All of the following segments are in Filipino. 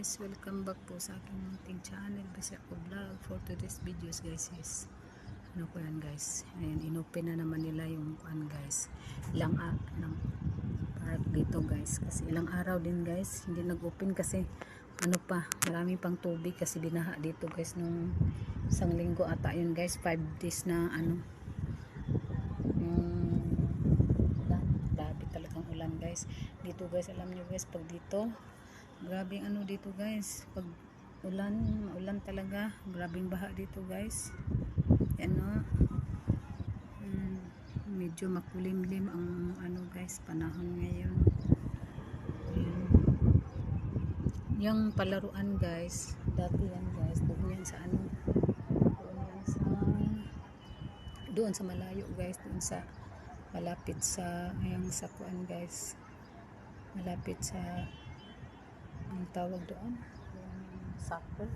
guys, welcome back po sa aking munting channel Basi ako vlog. For today's videos guys is ano ko yan guys, ayan, inopen na naman nila yung guys, ilang park dito guys, kasi ilang araw din guys hindi nag-open kasi ano pa, marami pang tubig kasi binaha dito guys nung isang linggo ata yun guys, 5 days na ano yung ulan, grabe talagang ulan guys dito guys. Alam nyo guys, pag dito grabe ano dito guys, pag ulan talaga, grabing baha dito guys. Yan no, medyo makulimlim ang ano guys, panahon ngayon. Yung palaruan guys, dati yan guys, doon yan sa ano, doon sa malayo guys, doon sa malapit sa yung sa kuan guys, malapit sa ang tawag doon, yung soccer,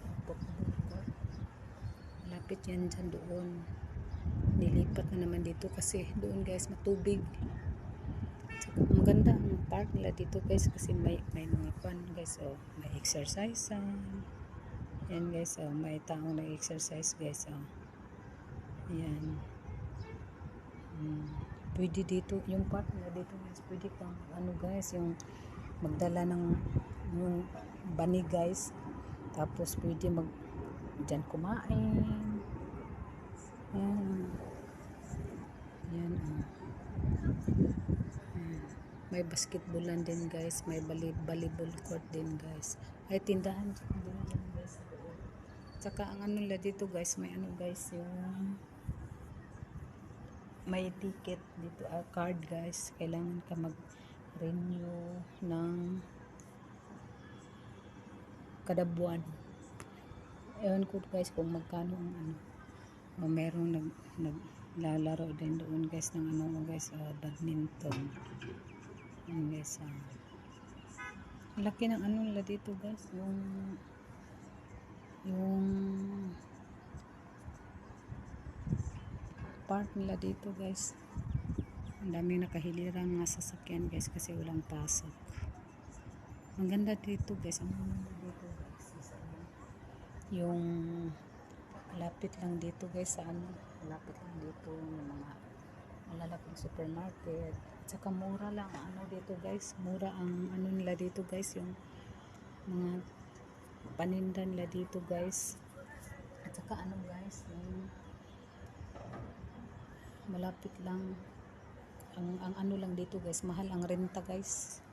malapit yan dyan doon. Nilipat na naman dito kasi doon guys matubig. Saka maganda ang park nila dito guys kasi may mga pan guys, oh, may exercise yan guys, oh, may taong nag-exercise guys, oh. Ayan. Pwede dito yung park nila dito guys, pwede kang ano guys, yung magdala ng yung bani guys, tapos pwede dyan kumain. Yan, may basketballan din guys, may volleyball court din guys, may tindahan din dyan guys. Tsaka ang ano nila dito guys, may ano guys, yung may ticket dito, card guys, kailangan ka mag-renew ng kada buwan. Ewan ko guys kung magkano ang ano, merong naglalaro din doon guys ng ano guys, badminton. Yan guys, laki ng ano nila dito guys, yung park nila dito guys. Ang daming nakahilirang mga sasakyan guys kasi walang pasok. Ang ganda dito guys, ang ganda dito guys, yung malapit lang dito guys sa ano, malapit lang dito yung mga malalaking supermarket. Tsaka mura lang ano dito guys, mura ang ano nila dito guys, yung mga paninda nila dito guys. At saka ano guys, yung malapit lang ang ano lang dito guys, mahal ang renta guys,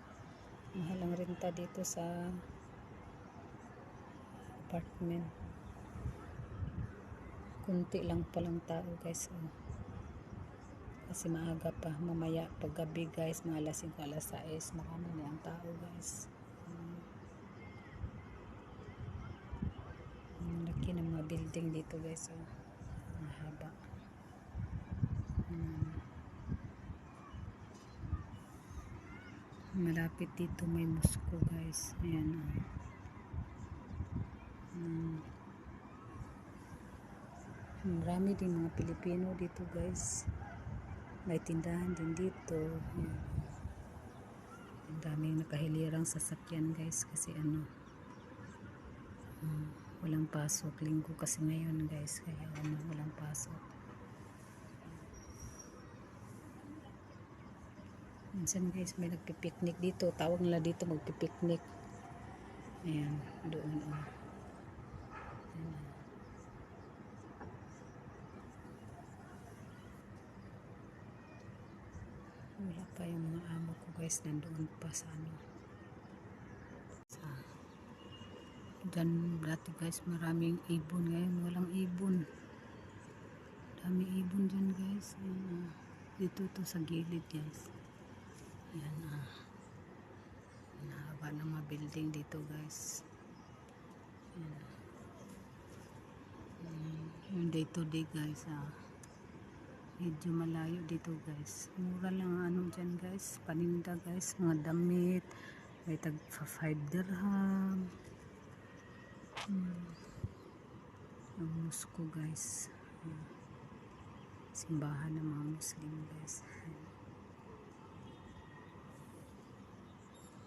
mahal ang renta dito sa apartment. Kunti lang palang tao guys, oh. Kasi maaga pa, mamaya pag gabi guys, mga alas 5, alas 6, marami na ang tao guys. Ang laki ng mga building dito guys, oh. Ang haba. Malapit dito may Moscow guys, ayan, oh. Marami din mga Pilipino dito guys, may tindahan din dito. Ayan. Ang daming nakahilirang sasakyan guys kasi ano, walang pasok, linggo kasi ngayon guys, kaya ano, walang pasok. Minsan guys may nagpipiknik dito, tawag nila dito magpipiknik. Ayan, doon, oh. Ayan. Wala pa yung mga amo ko guys, nandoon pa sa ano, dyan dati guys maraming ibon, ngayon walang ibon, daming ibon dyan guys. Ayan, dito to sa gilid guys. Ayan, nahaba ng mga building dito guys. Ayan. Yung day to day guys, medyo malayo dito guys, mura lang ano dyan guys, paninda guys, mga damit, may tag 5 dirham. Ang Moscow guys, simbahan ng mga Muslim guys.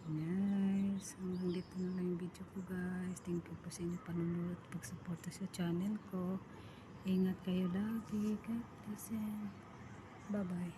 Guys, hanggang dito na lang yung video. video ko guys. Thank you po sa inyong panunod at pagsuporta sa channel ko. Ingat kayo lagi. God bless and bye bye.